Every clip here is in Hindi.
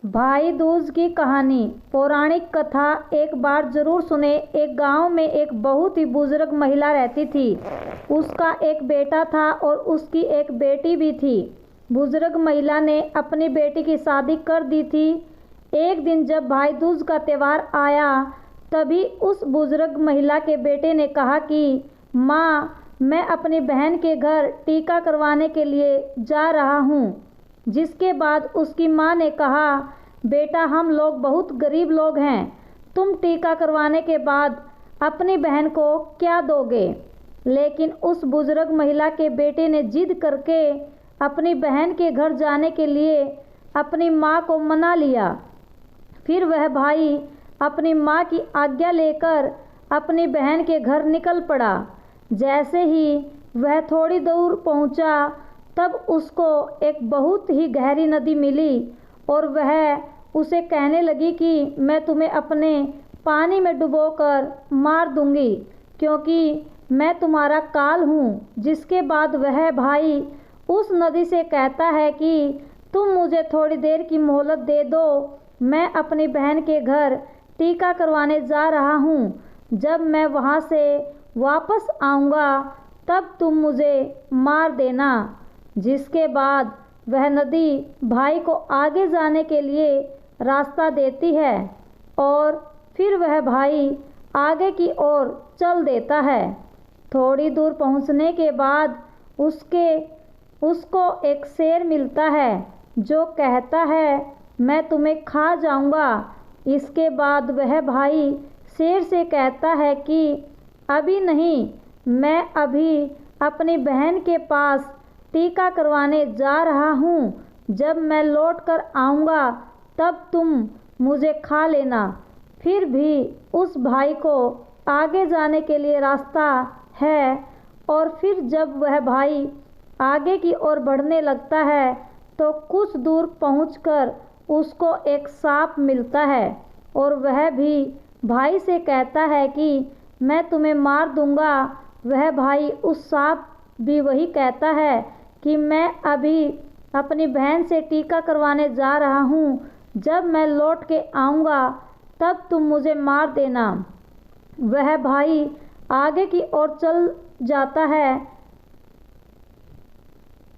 भाई दूज की कहानी। पौराणिक कथा एक बार जरूर सुने। एक गांव में एक बहुत ही बुजुर्ग महिला रहती थी। उसका एक बेटा था और उसकी एक बेटी भी थी। बुजुर्ग महिला ने अपनी बेटी की शादी कर दी थी। एक दिन जब भाई दूज का त्यौहार आया, तभी उस बुजुर्ग महिला के बेटे ने कहा कि माँ, मैं अपनी बहन के घर टीका करवाने के लिए जा रहा हूँ। जिसके बाद उसकी माँ ने कहा, बेटा, हम लोग बहुत गरीब लोग हैं, तुम टीका करवाने के बाद अपनी बहन को क्या दोगे? लेकिन उस बुजुर्ग महिला के बेटे ने जिद करके अपनी बहन के घर जाने के लिए अपनी माँ को मना लिया। फिर वह भाई अपनी माँ की आज्ञा लेकर अपनी बहन के घर निकल पड़ा। जैसे ही वह थोड़ी दूर पहुँचा, तब उसको एक बहुत ही गहरी नदी मिली और वह उसे कहने लगी कि मैं तुम्हें अपने पानी में डुबोकर मार दूंगी, क्योंकि मैं तुम्हारा काल हूँ। जिसके बाद वह भाई उस नदी से कहता है कि तुम मुझे थोड़ी देर की मोहलत दे दो, मैं अपनी बहन के घर टीका करवाने जा रहा हूँ। जब मैं वहाँ से वापस आऊँगा तब तुम मुझे मार देना। जिसके बाद वह नदी भाई को आगे जाने के लिए रास्ता देती है और फिर वह भाई आगे की ओर चल देता है। थोड़ी दूर पहुंचने के बाद उसको एक शेर मिलता है जो कहता है, मैं तुम्हें खा जाऊंगा। इसके बाद वह भाई शेर से कहता है कि अभी नहीं, मैं अभी अपनी बहन के पास टीका करवाने जा रहा हूँ। जब मैं लौट कर आऊँगा तब तुम मुझे खा लेना। फिर भी उस भाई को आगे जाने के लिए रास्ता है और फिर जब वह भाई आगे की ओर बढ़ने लगता है तो कुछ दूर पहुंचकर उसको एक सांप मिलता है और वह भी भाई से कहता है कि मैं तुम्हें मार दूंगा। वह भाई उस सांप भी वही कहता है कि मैं अभी अपनी बहन से टीका करवाने जा रहा हूँ, जब मैं लौट के आऊँगा तब तुम मुझे मार देना। वह भाई आगे की ओर चल जाता है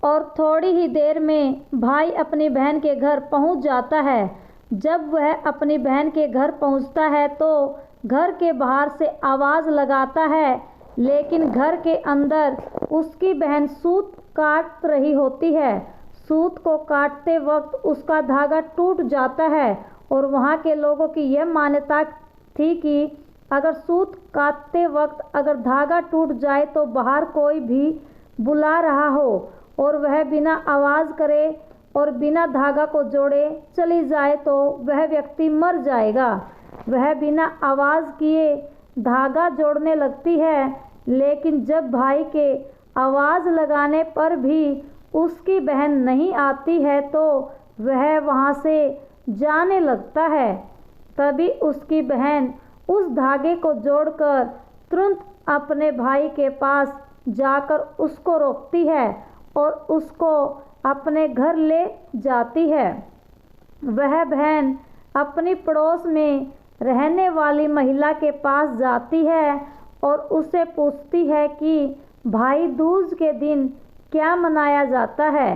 और थोड़ी ही देर में भाई अपनी बहन के घर पहुँच जाता है। जब वह अपनी बहन के घर पहुँचता है तो घर के बाहर से आवाज़ लगाता है, लेकिन घर के अंदर उसकी बहन सूत काट रही होती है। सूत को काटते वक्त उसका धागा टूट जाता है और वहाँ के लोगों की यह मान्यता थी कि अगर सूत काटते वक्त अगर धागा टूट जाए तो बाहर कोई भी बुला रहा हो और वह बिना आवाज़ करे और बिना धागा को जोड़े चली जाए तो वह व्यक्ति मर जाएगा। वह बिना आवाज़ किए धागा जोड़ने लगती है, लेकिन जब भाई के आवाज़ लगाने पर भी उसकी बहन नहीं आती है तो वह वहाँ से जाने लगता है। तभी उसकी बहन उस धागे को जोड़कर तुरंत अपने भाई के पास जाकर उसको रोकती है और उसको अपने घर ले जाती है। वह बहन अपनी पड़ोस में रहने वाली महिला के पास जाती है और उससे पूछती है कि भाई दूज के दिन क्या मनाया जाता है।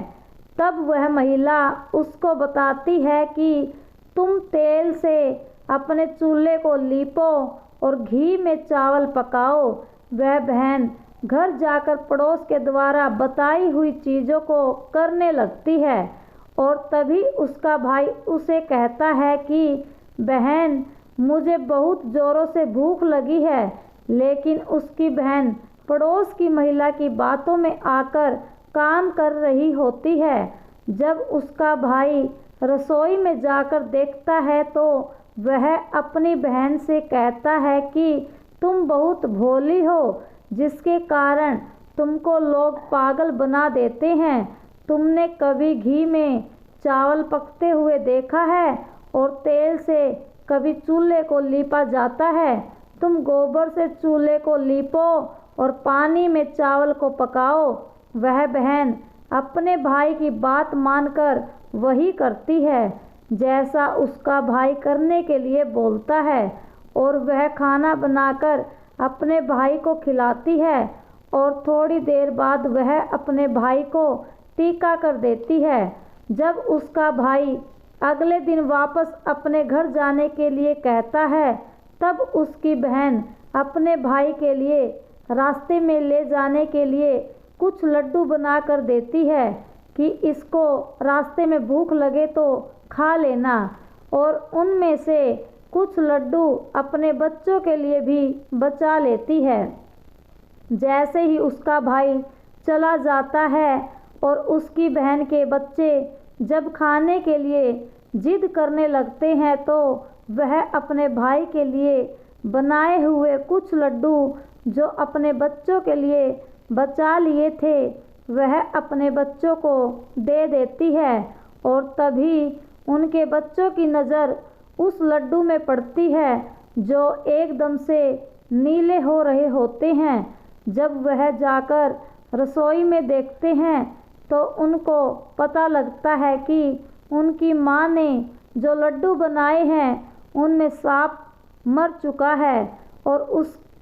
तब वह महिला उसको बताती है कि तुम तेल से अपने चूल्हे को लीपो और घी में चावल पकाओ। वह बहन घर जाकर पड़ोस के द्वारा बताई हुई चीज़ों को करने लगती है और तभी उसका भाई उसे कहता है कि बहन, मुझे बहुत ज़ोरों से भूख लगी है। लेकिन उसकी बहन पड़ोस की महिला की बातों में आकर काम कर रही होती है। जब उसका भाई रसोई में जाकर देखता है तो वह अपनी बहन से कहता है कि तुम बहुत भोली हो, जिसके कारण तुमको लोग पागल बना देते हैं। तुमने कभी घी में चावल पकते हुए देखा है और तेल से कभी चूल्हे को लीपा जाता है। तुम गोबर से चूल्हे को लीपो और पानी में चावल को पकाओ। वह बहन अपने भाई की बात मानकर वही करती है। जैसा उसका भाई करने के लिए बोलता है और वह खाना बनाकर अपने भाई को खिलाती है और थोड़ी देर बाद वह अपने भाई को टीका कर देती है। जब उसका भाई अगले दिन वापस अपने घर जाने के लिए कहता है तब उसकी बहन अपने भाई के लिए रास्ते में ले जाने के लिए कुछ लड्डू बना कर देती है कि इसको रास्ते में भूख लगे तो खा लेना, और उनमें से कुछ लड्डू अपने बच्चों के लिए भी बचा लेती है। जैसे ही उसका भाई चला जाता है और उसकी बहन के बच्चे जब खाने के लिए जिद करने लगते हैं तो वह अपने भाई के लिए बनाए हुए कुछ लड्डू जो अपने बच्चों के लिए बचा लिए थे वह अपने बच्चों को दे देती है, और तभी उनके बच्चों की नज़र उस लड्डू में पड़ती है जो एकदम से नीले हो रहे होते हैं। जब वह जाकर रसोई में देखते हैं तो उनको पता लगता है कि उनकी माँ ने जो लड्डू बनाए हैं उनमें सांप मर चुका है और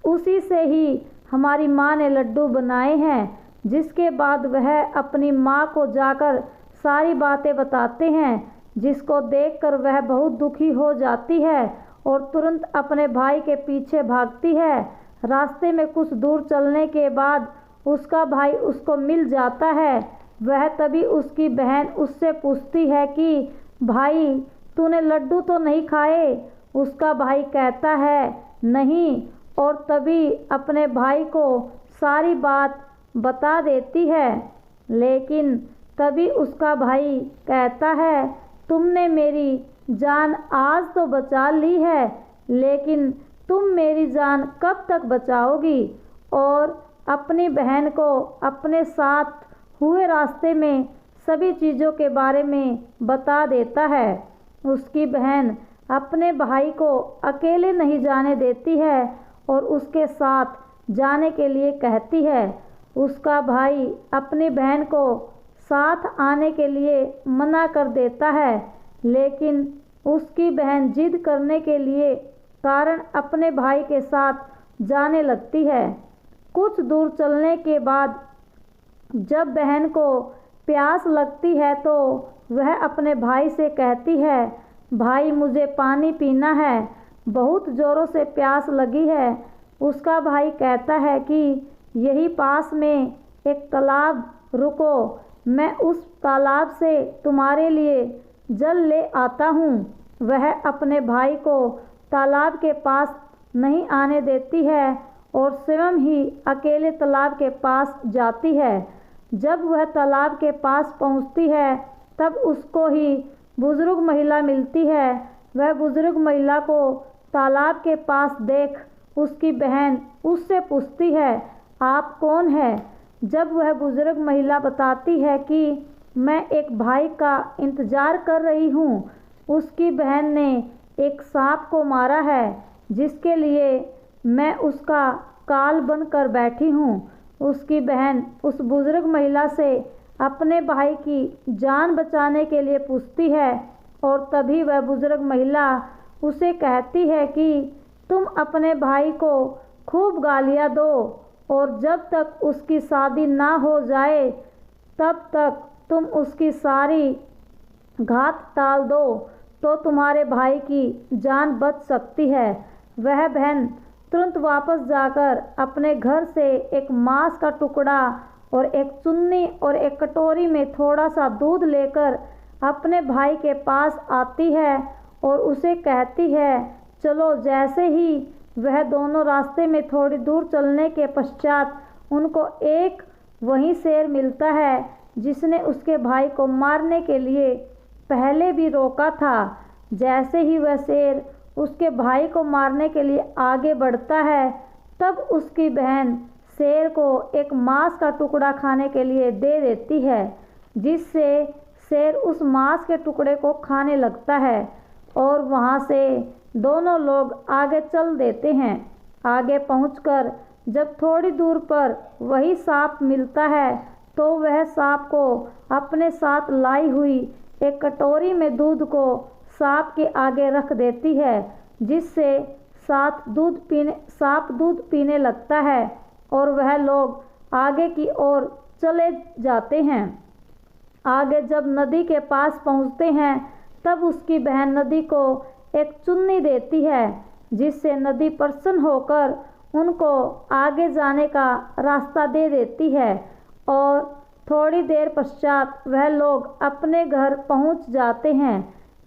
उसी से ही हमारी माँ ने लड्डू बनाए हैं। जिसके बाद वह अपनी माँ को जाकर सारी बातें बताते हैं, जिसको देखकर वह बहुत दुखी हो जाती है और तुरंत अपने भाई के पीछे भागती है। रास्ते में कुछ दूर चलने के बाद उसका भाई उसको मिल जाता है। वह तभी उसकी बहन उससे पूछती है कि भाई तूने लड्डू तो नहीं खाए? उसका भाई कहता है नहीं, और तभी अपने भाई को सारी बात बता देती है। लेकिन तभी उसका भाई कहता है तुमने मेरी जान आज तो बचा ली है, लेकिन तुम मेरी जान कब तक बचाओगी? और अपनी बहन को अपने साथ हुए रास्ते में सभी चीज़ों के बारे में बता देता है। उसकी बहन अपने भाई को अकेले नहीं जाने देती है और उसके साथ जाने के लिए कहती है। उसका भाई अपनी बहन को साथ आने के लिए मना कर देता है, लेकिन उसकी बहन जिद करने के लिए कारण अपने भाई के साथ जाने लगती है। कुछ दूर चलने के बाद जब बहन को प्यास लगती है तो वह अपने भाई से कहती है भाई मुझे पानी पीना है, बहुत ज़ोरों से प्यास लगी है। उसका भाई कहता है कि यही पास में एक तालाब, रुको मैं उस तालाब से तुम्हारे लिए जल ले आता हूँ। वह अपने भाई को तालाब के पास नहीं आने देती है और स्वयं ही अकेले तालाब के पास जाती है। जब वह तालाब के पास पहुँचती है तब उसको ही बुज़ुर्ग महिला मिलती है। वह बुज़ुर्ग महिला को तालाब के पास देख उसकी बहन उससे पूछती है आप कौन है? जब वह बुज़ुर्ग महिला बताती है कि मैं एक भाई का इंतज़ार कर रही हूँ, उसकी बहन ने एक सांप को मारा है जिसके लिए मैं उसका काल बनकर बैठी हूँ। उसकी बहन उस बुज़ुर्ग महिला से अपने भाई की जान बचाने के लिए पूछती है और तभी वह बुज़ुर्ग महिला उसे कहती है कि तुम अपने भाई को खूब गालियाँ दो और जब तक उसकी शादी ना हो जाए तब तक तुम उसकी सारी घात टाल दो तो तुम्हारे भाई की जान बच सकती है। वह बहन तुरंत वापस जाकर अपने घर से एक मांस का टुकड़ा और एक चुन्नी और एक कटोरी में थोड़ा सा दूध लेकर अपने भाई के पास आती है और उसे कहती है चलो। जैसे ही वह दोनों रास्ते में थोड़ी दूर चलने के पश्चात उनको एक वही शेर मिलता है जिसने उसके भाई को मारने के लिए पहले भी रोका था। जैसे ही वह शेर उसके भाई को मारने के लिए आगे बढ़ता है तब उसकी बहन शेर को एक मांस का टुकड़ा खाने के लिए दे देती है, जिससे शेर उस मांस के टुकड़े को खाने लगता है और वहाँ से दोनों लोग आगे चल देते हैं। आगे पहुंचकर जब थोड़ी दूर पर वही सांप मिलता है तो वह सांप को अपने साथ लाई हुई एक कटोरी में दूध को सांप के आगे रख देती है, जिससे सांप दूध पीने लगता है और वह लोग आगे की ओर चले जाते हैं। आगे जब नदी के पास पहुंचते हैं तब उसकी बहन नदी को एक चुन्नी देती है, जिससे नदी प्रसन्न होकर उनको आगे जाने का रास्ता दे देती है और थोड़ी देर पश्चात वह लोग अपने घर पहुंच जाते हैं।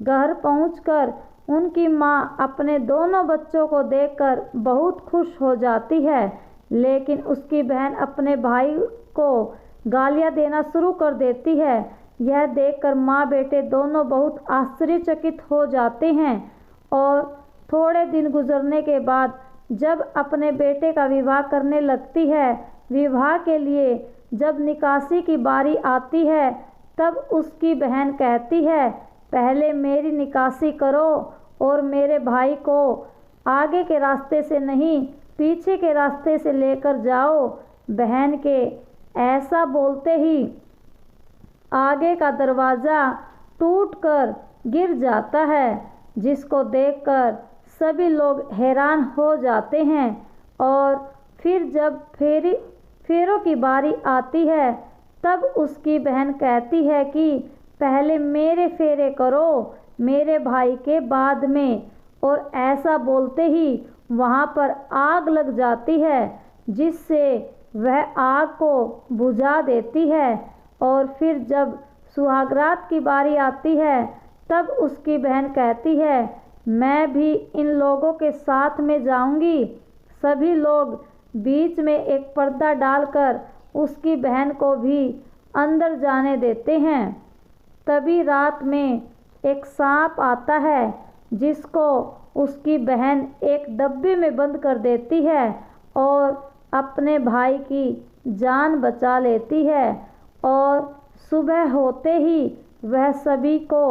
घर पहुंचकर उनकी माँ अपने दोनों बच्चों को देखकर बहुत खुश हो जाती है, लेकिन उसकी बहन अपने भाई को गालियाँ देना शुरू कर देती है। यह देखकर माँ बेटे दोनों बहुत आश्चर्यचकित हो जाते हैं और थोड़े दिन गुजरने के बाद जब अपने बेटे का विवाह करने लगती है, विवाह के लिए जब निकासी की बारी आती है तब उसकी बहन कहती है, पहले मेरी निकासी करो और मेरे भाई को आगे के रास्ते से नहीं पीछे के रास्ते से लेकर जाओ। बहन के ऐसा बोलते ही आगे का दरवाज़ा टूटकर गिर जाता है, जिसको देखकर सभी लोग हैरान हो जाते हैं। और फिर जब फेरों की बारी आती है तब उसकी बहन कहती है कि पहले मेरे फेरे करो मेरे भाई के बाद में, और ऐसा बोलते ही वहाँ पर आग लग जाती है, जिससे वह आग को बुझा देती है। और फिर जब सुहागरात की बारी आती है तब उसकी बहन कहती है, मैं भी इन लोगों के साथ में जाऊंगी। सभी लोग बीच में एक पर्दा डालकर उसकी बहन को भी अंदर जाने देते हैं। तभी रात में एक सांप आता है, जिसको उसकी बहन एक डब्बे में बंद कर देती है और अपने भाई की जान बचा लेती है। और सुबह होते ही वह सभी को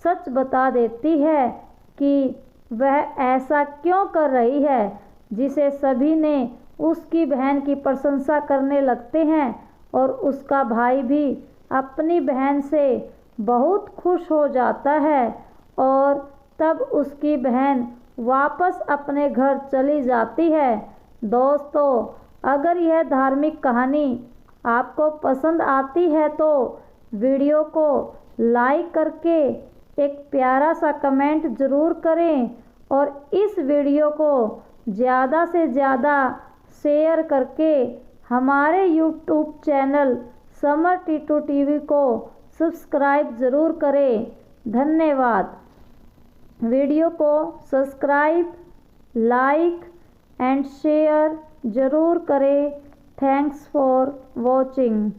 सच बता देती है कि वह ऐसा क्यों कर रही है, जिसे सभी ने उसकी बहन की प्रशंसा करने लगते हैं और उसका भाई भी अपनी बहन से बहुत खुश हो जाता है। और तब उसकी बहन वापस अपने घर चली जाती है। दोस्तों, अगर यह धार्मिक कहानी आपको पसंद आती है तो वीडियो को लाइक करके एक प्यारा सा कमेंट ज़रूर करें और इस वीडियो को ज़्यादा से ज़्यादा शेयर करके हमारे YouTube channel summer Titu TV को सब्सक्राइब ज़रूर करें। धन्यवाद। वीडियो को सब्सक्राइब, लाइक एंड शेयर ज़रूर करें। Thanks for watching.